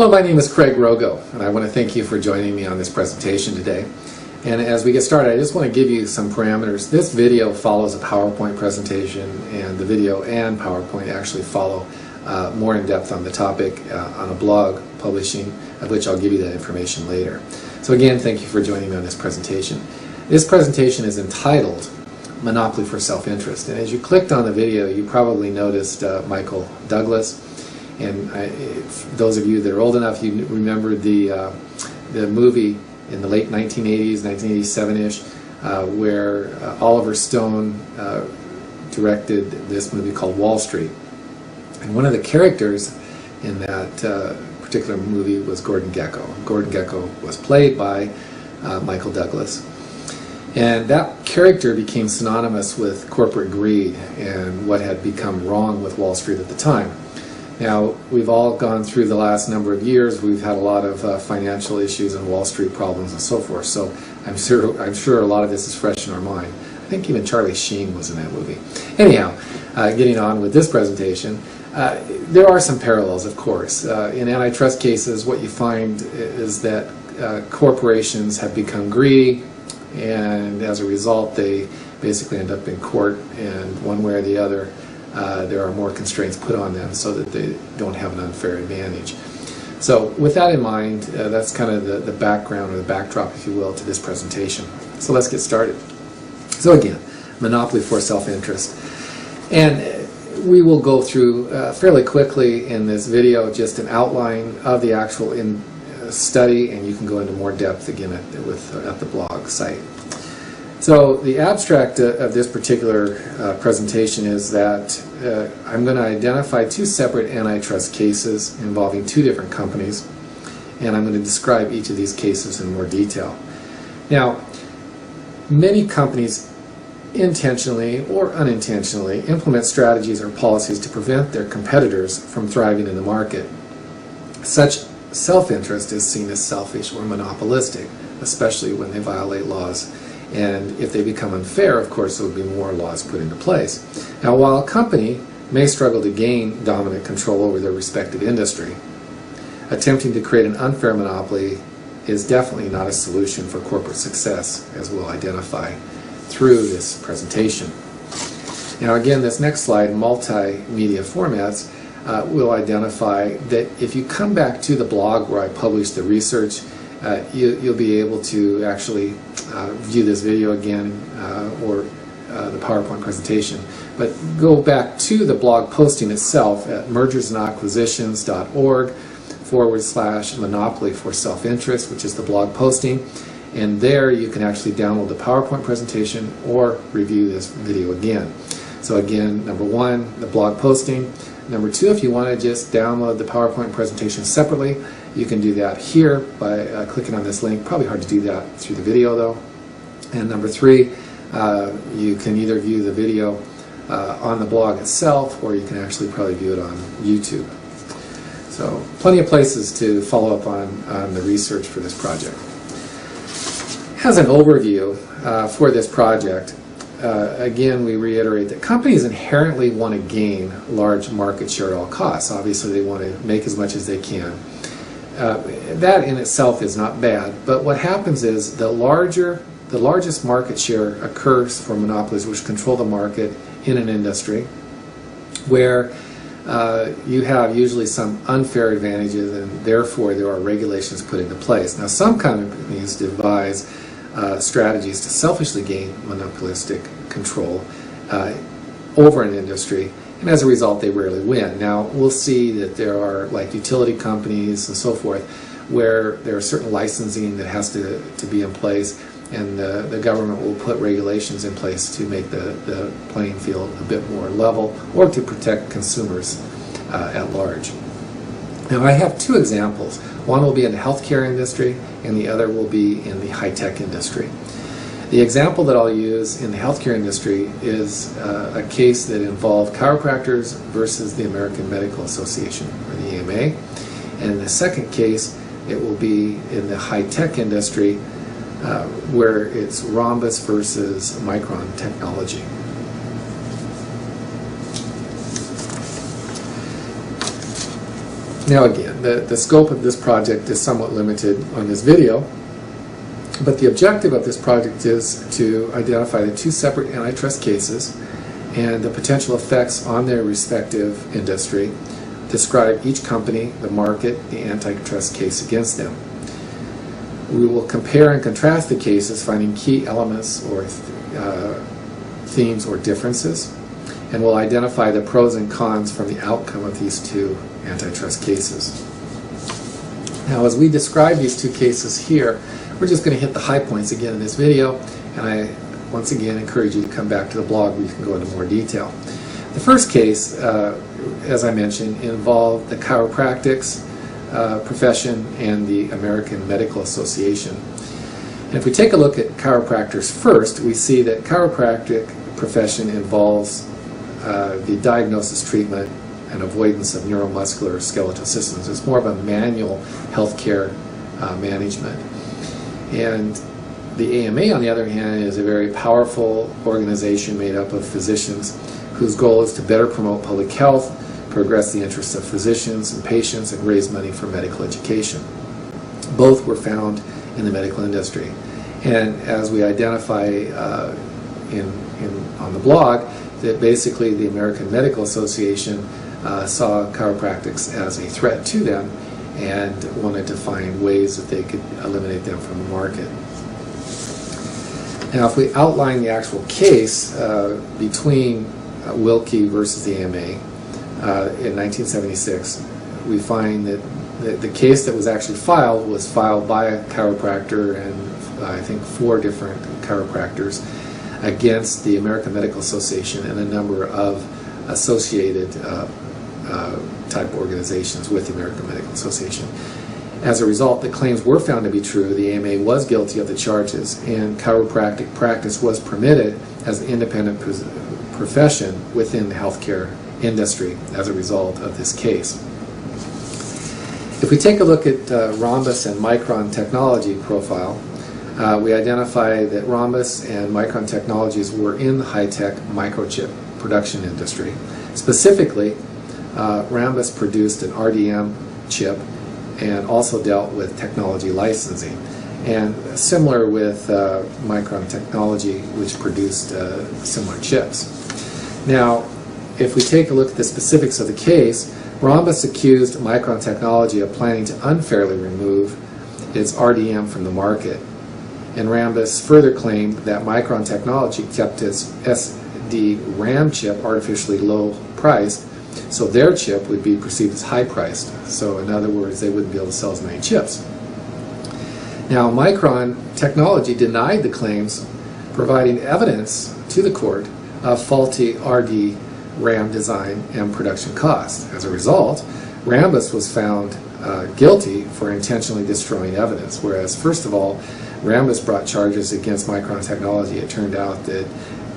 Hello, my name is Craig Roggow, and I want to thank you for joining me on this presentation today. And as we get started, I just want to give you some parameters. This video follows a PowerPoint presentation, and the video and PowerPoint actually follow more in depth on the topic on a blog publishing, of which I'll give you that information later. So again, thank you for joining me on this presentation. This presentation is entitled Monopoly for Self-Interest, and as you clicked on the video, you probably noticed Michael Douglas. And those of you that are old enough, you remember the movie in the late 1980s, 1987-ish, where Oliver Stone directed this movie called Wall Street. And one of the characters in that particular movie was Gordon Gekko. Gordon Gekko was played by Michael Douglas. And that character became synonymous with corporate greed and what had become wrong with Wall Street at the time. Now, we've all gone through the last number of years. We've had a lot of financial issues and Wall Street problems and so forth. So I'm sure a lot of this is fresh in our mind. I think even Charlie Sheen was in that movie. Anyhow, getting on with this presentation, there are some parallels, of course. In antitrust cases, what you find is that corporations have become greedy, and as a result, they basically end up in court, and one way or the other, there are more constraints put on them so that they don't have an unfair advantage. So with that in mind, that's kind of the background or the backdrop, if you will, to this presentation. So let's get started. So again, monopoly for self-interest. And we will go through fairly quickly in this video just an outline of the actual study, and you can go into more depth again at the blog site. So the abstract of this particular presentation is that I'm going to identify two separate antitrust cases involving two different companies, and I'm going to describe each of these cases in more detail. Now, many companies intentionally or unintentionally implement strategies or policies to prevent their competitors from thriving in the market. Such self-interest is seen as selfish or monopolistic, especially when they violate laws. And if they become unfair, of course, there will be more laws put into place. Now, while a company may struggle to gain dominant control over their respective industry, attempting to create an unfair monopoly is definitely not a solution for corporate success, as we'll identify through this presentation. Now, again, this next slide, Multimedia Formats, will identify that if you come back to the blog where I published the research, you'll be able to actually view this video again or the PowerPoint presentation. But go back to the blog posting itself at mergersandacquisitions.org/monopoly for self-interest, which is the blog posting. And there you can actually download the PowerPoint presentation or review this video again. So again, number one, the blog posting. Number two, if you want to just download the PowerPoint presentation separately, you can do that here by clicking on this link. Probably hard to do that through the video though. And number three, you can either view the video on the blog itself, or you can actually probably view it on YouTube. So plenty of places to follow up on the research for this project. As an overview for this project, again, we reiterate that companies inherently want to gain large market share at all costs. Obviously, they want to make as much as they can. That in itself is not bad, but what happens is the largest market share occurs for monopolies which control the market in an industry where you have usually some unfair advantages, and therefore there are regulations put into place. Now, some companies devise strategies to selfishly gain monopolistic control over an industry, and as a result they rarely win. Now, we'll see that there are like utility companies and so forth where there are certain licensing that has to be in place, and the government will put regulations in place to make the playing field a bit more level or to protect consumers at large. Now, I have two examples. One will be in the healthcare industry, and the other will be in the high-tech industry. The example that I'll use in the healthcare industry is a case that involved chiropractors versus the American Medical Association, or the AMA. And in the second case, it will be in the high-tech industry where it's Rhombus versus Micron Technology. Now again, the scope of this project is somewhat limited on this video, but the objective of this project is to identify the two separate antitrust cases and the potential effects on their respective industry, describe each company, the market, the antitrust case against them. We will compare and contrast the cases, finding key elements or themes or differences, and we'll identify the pros and cons from the outcome of these two antitrust cases. Now, as we describe these two cases here, we're just going to hit the high points again in this video, and I once again encourage you to come back to the blog where you can go into more detail. The first case, as I mentioned, involved the chiropractics profession and the American Medical Association. And if we take a look at chiropractors first, we see that chiropractic profession involves the diagnosis, treatment, and avoidance of neuromuscular skeletal systems. It's more of a manual healthcare management. And the AMA, on the other hand, is a very powerful organization made up of physicians whose goal is to better promote public health, progress the interests of physicians and patients, and raise money for medical education. Both were found in the medical industry. And as we identify on the blog, that basically the American Medical Association saw chiropractics as a threat to them and wanted to find ways that they could eliminate them from the market. Now, if we outline the actual case between Wilk versus the AMA in 1976, we find that the case that was actually filed was filed by a chiropractor and I think 4 different chiropractors against the American Medical Association and a number of associated type organizations with the American Medical Association. As a result, the claims were found to be true. The AMA was guilty of the charges, and chiropractic practice was permitted as an independent profession within the healthcare industry as a result of this case. If we take a look at Rhombus and Micron technology profile, we identify that Rhombus and Micron Technologies were in the high-tech microchip production industry. Specifically, Rhombus produced an RDM chip and also dealt with technology licensing. And similar with Micron Technology, which produced similar chips. Now, if we take a look at the specifics of the case, Rhombus accused Micron Technology of planning to unfairly remove its RDM from the market. And Rhombus further claimed that Micron Technology kept its SD-RAM chip artificially low priced, so their chip would be perceived as high priced. So in other words, they wouldn't be able to sell as many chips. Now, Micron Technology denied the claims, providing evidence to the court of faulty RD-RAM design and production cost. As a result, Rhombus was found guilty for intentionally destroying evidence, whereas first of all, Rhombus brought charges against Micron Technology. It turned out that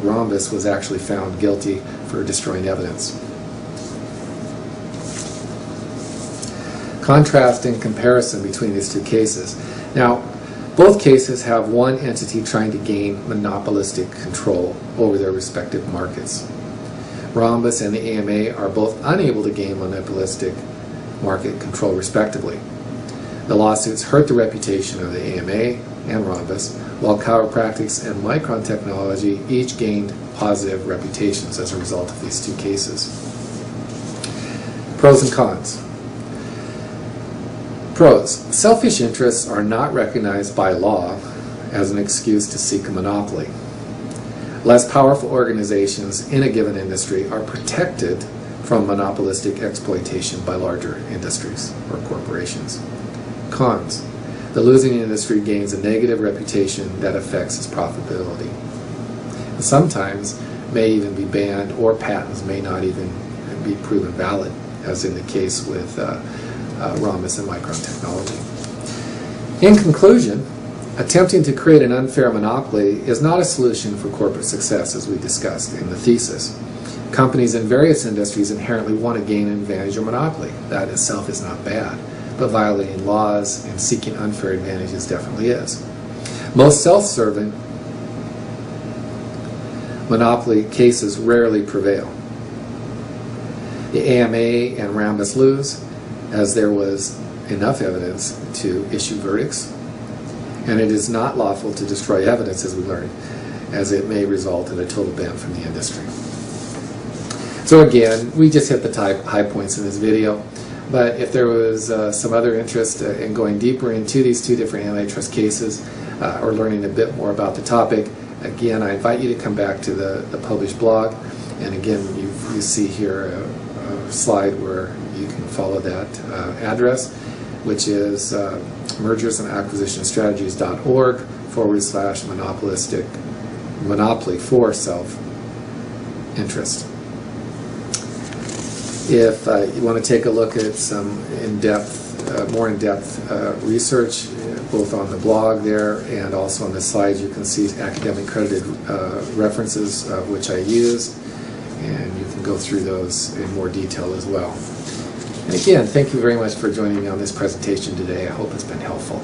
Rhombus was actually found guilty for destroying evidence. Contrast and comparison between these two cases. Now, both cases have one entity trying to gain monopolistic control over their respective markets. Rhombus and the AMA are both unable to gain monopolistic market control respectively. The lawsuits hurt the reputation of the AMA and Rhombus, while Chiropractics and Micron Technology each gained positive reputations as a result of these two cases. Pros and cons. Pros. Selfish interests are not recognized by law as an excuse to seek a monopoly. Less powerful organizations in a given industry are protected from monopolistic exploitation by larger industries or corporations. Cons. The losing industry gains a negative reputation that affects its profitability. And sometimes may even be banned, or patents may not even be proven valid, as in the case with Rhombus and Micron Technology. In conclusion, attempting to create an unfair monopoly is not a solution for corporate success, as we discussed in the thesis. Companies in various industries inherently want to gain an advantage or monopoly. That itself is not bad, but violating laws and seeking unfair advantages definitely is. Most self-serving monopoly cases rarely prevail. The AMA and Rhombus lose, as there was enough evidence to issue verdicts, and it is not lawful to destroy evidence, as we learned, as it may result in a total ban from the industry. So again, we just hit the high points in this video, but if there was some other interest in going deeper into these two different antitrust cases or learning a bit more about the topic, again, I invite you to come back to the published blog, and again, you see here a slide where you can follow that address, which is mergersandacquisitionstrategies.org/monopoly for self-interest. If you want to take a look at some more in-depth research, both on the blog there and also on the slides, you can see academic credited references which I use, and you can go through those in more detail as well. And again, thank you very much for joining me on this presentation today. I hope it's been helpful.